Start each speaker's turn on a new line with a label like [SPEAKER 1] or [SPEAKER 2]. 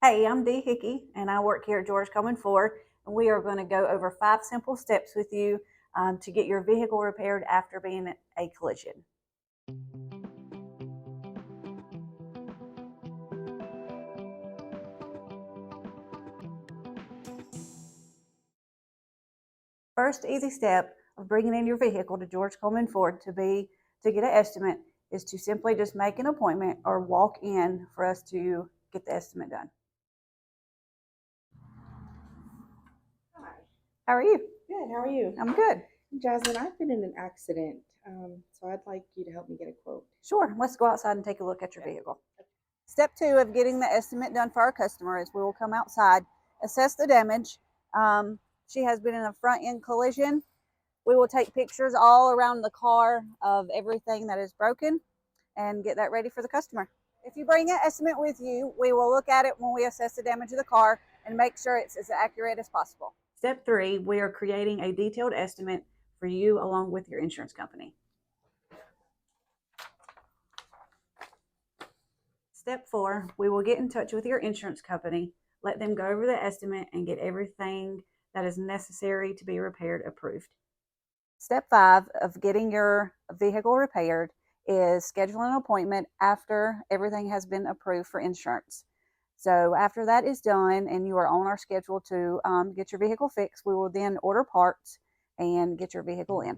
[SPEAKER 1] Hey, I'm Dee Hickey, and I work here at George Coleman Ford, and we are going to go over 5 simple steps with you to get your vehicle repaired after being in a collision. First easy step of bringing in your vehicle to George Coleman Ford to get an estimate is to simply just make an appointment or walk in for us to get the estimate done.
[SPEAKER 2] Hi,
[SPEAKER 1] How are you?
[SPEAKER 2] good. How are you?
[SPEAKER 1] I'm good.
[SPEAKER 2] Jasmine, I've been in an accident, so I'd like you to help me get a quote.
[SPEAKER 1] Sure, let's go outside and take a look at your vehicle. Step two of getting the estimate done for our customer is we will come outside, assess the damage. She has been in a front end collision. We will take pictures all around the car of everything that is broken and get that ready for the customer. If you bring an estimate with you, we will look at it when we assess the damage of the car and make sure it's as accurate as possible. Step three, we are creating a detailed estimate for you along with your insurance company. Step four, we will get in touch with your insurance company, let them go over the estimate, and get everything that is necessary to be repaired approved. Step five of getting your vehicle repaired is scheduling an appointment after everything has been approved for insurance. So after that is done and you are on our schedule to get your vehicle fixed, we will then order parts and get your vehicle in.